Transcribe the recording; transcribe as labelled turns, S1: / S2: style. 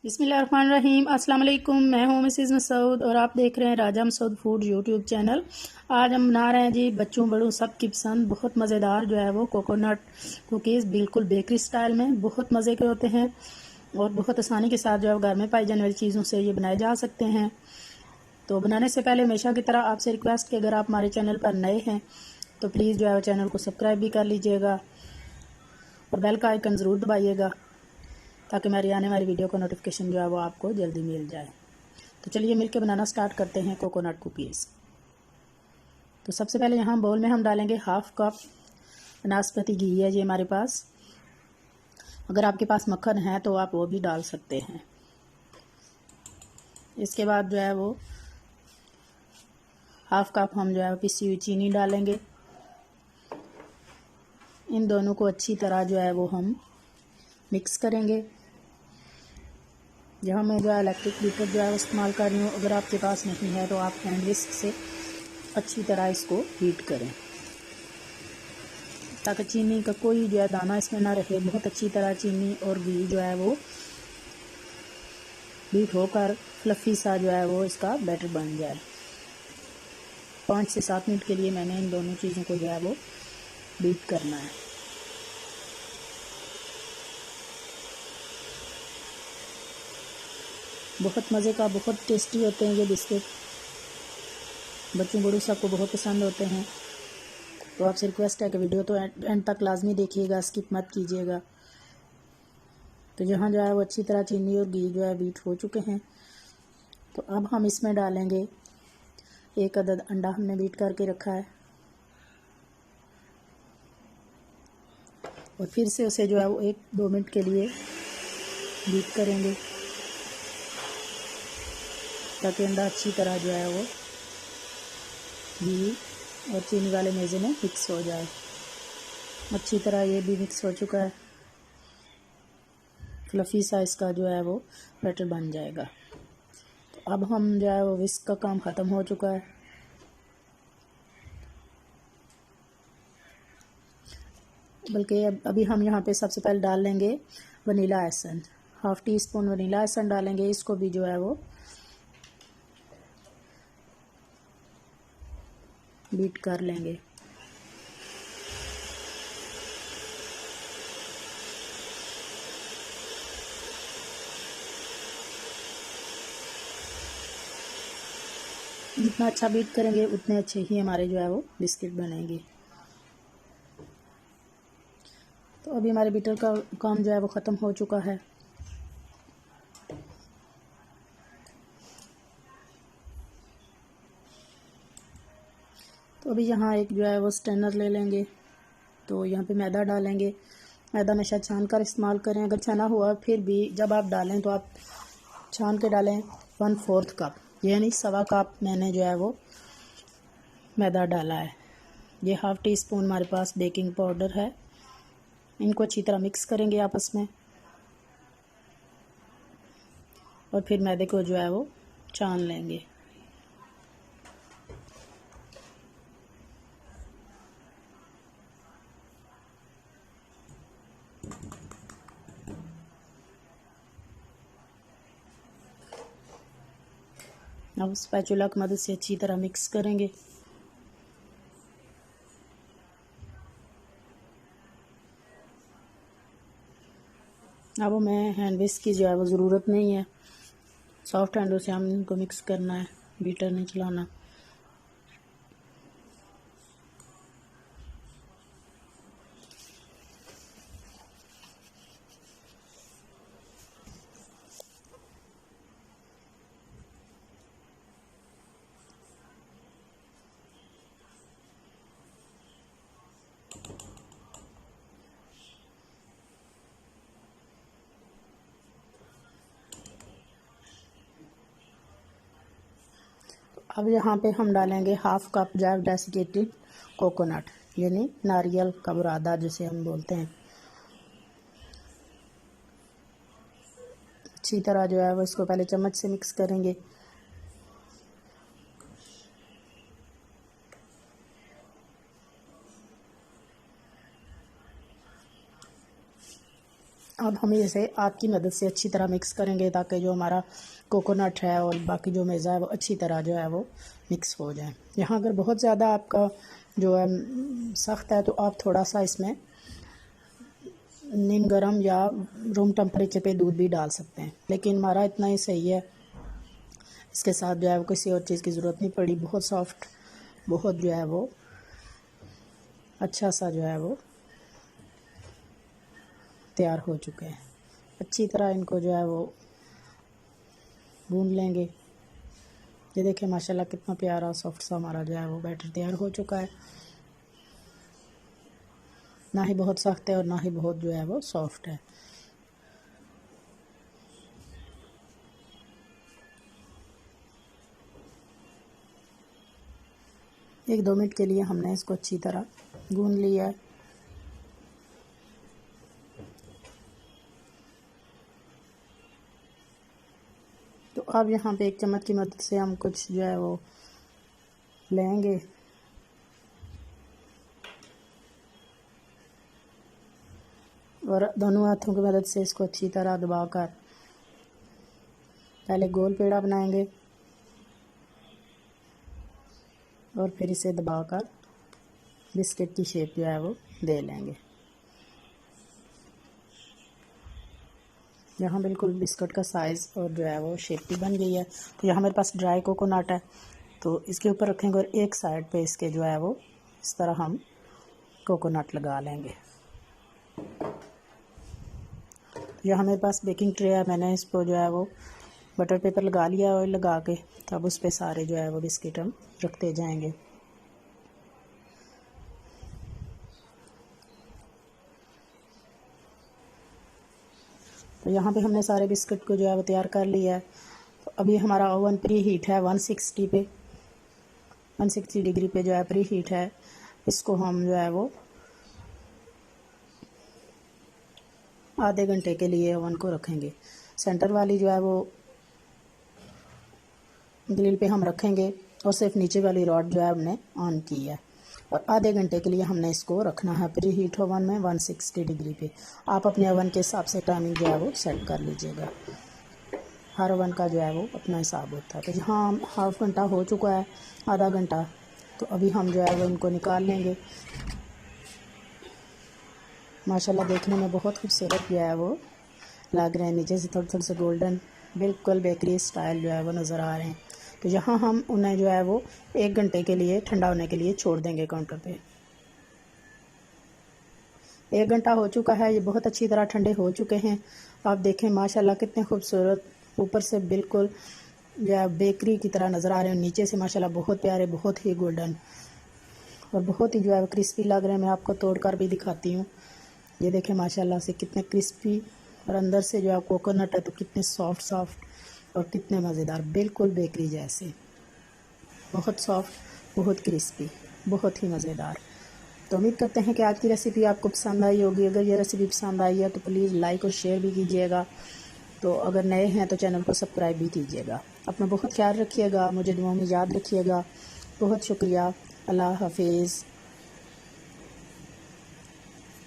S1: बिस्मिल्लाहिर्रहमानिर्रहीम। अस्सलाम वालेकुम। मैं हूँ मिसेज़ मसूद और आप देख रहे हैं राजा मसूद फूड यूट्यूब चैनल। आज हम बना रहे हैं जी बच्चों बड़ों सब की पसंद बहुत मज़ेदार जो है वो कोकोनट कुकीज़, बिल्कुल बेकरी स्टाइल में बहुत मज़े के होते हैं और बहुत आसानी के साथ जो है घर में पाई जाने वाली चीज़ों से ये बनाए जा सकते हैं। तो बनाने से पहले हमेशा की तरह आपसे रिक्वेस्ट कि अगर आप हमारे चैनल पर नए हैं तो प्लीज़ जो है वो चैनल को सब्सक्राइब भी कर लीजिएगा और बेल का आइकन ज़रूर दबाइएगा ताकि मेरी आने वाली वीडियो का नोटिफिकेशन जो है वो आपको जल्दी मिल जाए। तो चलिए मिलकर बनाना स्टार्ट करते हैं कोकोनट कुकीज़। तो सबसे पहले यहाँ बाउल में हम डालेंगे हाफ़ कप नाशपाती घी है जी हमारे पास। अगर आपके पास मक्खन है तो आप वो भी डाल सकते हैं। इसके बाद जो है वो हाफ़ कप हम जो है पिसी हुई चीनी डालेंगे। इन दोनों को अच्छी तरह जो है वो हम मिक्स करेंगे। यहाँ मैं जो है इलेक्ट्रिक बीटर जो है वो इस्तेमाल कर रही हूँ। अगर आपके पास नहीं है तो आप हैंड विस्क से अच्छी तरह इसको बीट करें ताकि चीनी का कोई जो है दाना इसमें ना रहे। बहुत अच्छी तरह चीनी और घी जो है वो बीट होकर फ्लफ़ी सा जो है वो इसका बैटर बन जाए। 5 से 7 मिनट के लिए मैंने इन दोनों चीज़ों को जो है वो बीट करना है। बहुत मज़े का, बहुत टेस्टी होते हैं ये बिस्किट, बच्चों बड़ों सबको बहुत पसंद होते हैं। तो आपसे रिक्वेस्ट है कि वीडियो तो एंड तक लाजमी देखिएगा, स्किप मत कीजिएगा। तो यहाँ जो है वो अच्छी तरह चीनी और घी जो है बीट हो चुके हैं। तो अब हम इसमें डालेंगे 1 अदद अंडा, हमने बीट करके रखा है और फिर से उसे जो है वो 1-2 मिनट के लिए बीट करेंगे ताकि अंडा अच्छी तरह जो है वो घी और चीनी वाले मेज़े में मिक्स हो जाए। अच्छी तरह ये भी मिक्स हो चुका है। फ्लफ़ी साइज़ का जो है वो बैटर बन जाएगा। तो अब हम जो है वो विस्क का काम ख़त्म हो चुका है। बल्कि अभी हम यहाँ पे सबसे पहले डाल लेंगे vanilla essence. Half tea spoon vanilla essence डालेंगे। इसको भी जो है वो बीट कर लेंगे। जितना अच्छा बीट करेंगे उतने अच्छे ही हमारे जो है वो बिस्किट बनेंगे। तो अभी हमारे बीटर का काम जो है वो ख़त्म हो चुका है। तो अभी यहाँ एक जो है वो स्ट्रेनर ले लेंगे। तो यहाँ पे मैदा डालेंगे। मैदा हमेशा छान कर इस्तेमाल करें। अगर छना हुआ फिर भी जब आप डालें तो आप छान के डालें। 1/4 कप यानी 1/4 कप मैंने जो है वो मैदा डाला है। ये हाफ़ टी स्पून हमारे पास बेकिंग पाउडर है। इनको अच्छी तरह मिक्स करेंगे आपस में और फिर मैदे को जो है वो छान लेंगे। अब स्पैचुला की मदद से अच्छी तरह मिक्स करेंगे। अब हमें हैंड विस्क की जो है वो ज़रूरत नहीं है। सॉफ्ट हैंडों से हम इनको मिक्स करना है, बीटर नहीं चलाना। अब यहाँ पे हम डालेंगे हाफ़ कप जो है डेसिकेटेड कोकोनट यानी नारियल का बुरादा जिसे हम बोलते हैं। अच्छी तरह जो है वो इसको पहले चम्मच से मिक्स करेंगे। अब हम इसे हाथ की मदद से अच्छी तरह मिक्स करेंगे ताकि जो हमारा कोकोनट है और बाकी जो मेज़ा है वो अच्छी तरह जो है वो मिक्स हो जाए। यहाँ अगर बहुत ज़्यादा आपका जो है सख्त है तो आप थोड़ा सा इसमें नीम गर्म या रूम टेम्परेचर पे दूध भी डाल सकते हैं, लेकिन हमारा इतना ही सही है। इसके साथ जो है वो किसी और चीज़ की ज़रूरत नहीं पड़ी। बहुत सॉफ्ट, बहुत जो है वो अच्छा सा जो है वो तैयार हो चुके हैं। अच्छी तरह इनको जो है वो भून लेंगे। ये देखिए माशाल्लाह कितना प्यारा सॉफ्ट सा हमारा जो है वो बैटर तैयार हो चुका है। ना ही बहुत सख्त है और ना ही बहुत जो है वो सॉफ्ट है। एक दो मिनट के लिए हमने इसको अच्छी तरह गूंद लिया है। तो अब यहाँ पे एक चम्मच की मदद से हम कुछ जो है वो लेंगे और दोनों हाथों की मदद से इसको अच्छी तरह दबाकर पहले गोल पेड़ा बनाएंगे और फिर इसे दबाकर बिस्किट की शेप जो है वो दे लेंगे। यहाँ बिल्कुल बिस्कुट का साइज़ और जो है वो शेप भी बन गई है। तो यहाँ मेरे पास ड्राई कोकोनट है, तो इसके ऊपर रखेंगे और एक साइड पे इसके जो है वो इस तरह हम कोकोनट लगा लेंगे। यहाँ मेरे पास बेकिंग ट्रे है, मैंने इस पर जो है वो बटर पेपर लगा लिया ऑयल लगा के। तब उस पर सारे जो है वो बिस्किट हम रखते जाएंगे। तो यहाँ पे हमने सारे बिस्किट को जो है वो तैयार कर लिया है। तो अभी हमारा ओवन प्री हीट है 160 पे, 160 डिग्री पे जो है प्री हीट है। इसको हम जो है वो आधे घंटे के लिए ओवन को रखेंगे। सेंटर वाली जो है वो ग्रिल पे हम रखेंगे और सिर्फ नीचे वाली रॉड जो है हमने ऑन की है। और आधे घंटे के लिए हमने इसको रखना है प्री हीट ओवन में 160 डिग्री पे। आप अपने ओवन के हिसाब से टाइमिंग जो है वो सेट कर लीजिएगा। हर ओवन का जो है वो अपना हिसाब होता है। तो यहाँ हाफ घंटा हो चुका है, आधा घंटा। तो अभी हम जो है वो इनको निकाल लेंगे। माशाल्लाह देखने में बहुत खूबसूरत जो है वो लग रहे हैं। नीचे से थोड़े थोड़े से गोल्डन बिल्कुल बेकरी स्टाइल जो है वो नज़र आ रहे हैं। तो यहाँ हम उन्हें जो है वो 1 घंटे के लिए ठंडा होने के लिए छोड़ देंगे काउंटर पे। 1 घंटा हो चुका है, ये बहुत अच्छी तरह ठंडे हो चुके हैं। आप देखें माशाल्लाह कितने खूबसूरत, ऊपर से बिल्कुल जो है बेकरी की तरह नज़र आ रहे हैं, नीचे से माशाल्लाह बहुत प्यारे, बहुत ही गोल्डन और बहुत ही जो है क्रिस्पी लग रहे हैं। मैं आपको तोड़कर भी दिखाती हूँ। ये देखें माशाल्लाह से कितने क्रिस्पी और अंदर से जो है कोकोनट है तो कितने सॉफ्ट और कितने मज़ेदार, बिल्कुल बेकरी जैसे, बहुत सॉफ्ट, बहुत क्रिस्पी, बहुत ही मज़ेदार। तो उम्मीद करते हैं कि आज की रेसिपी आपको पसंद आई होगी। अगर ये रेसिपी पसंद आई है तो प्लीज़ लाइक और शेयर भी कीजिएगा। तो अगर नए हैं तो चैनल को सब्सक्राइब भी कीजिएगा। अपना बहुत ख्याल रखिएगा, मुझे दुआओं में याद रखिएगा। बहुत शुक्रिया। अल्लाह हाफिज़।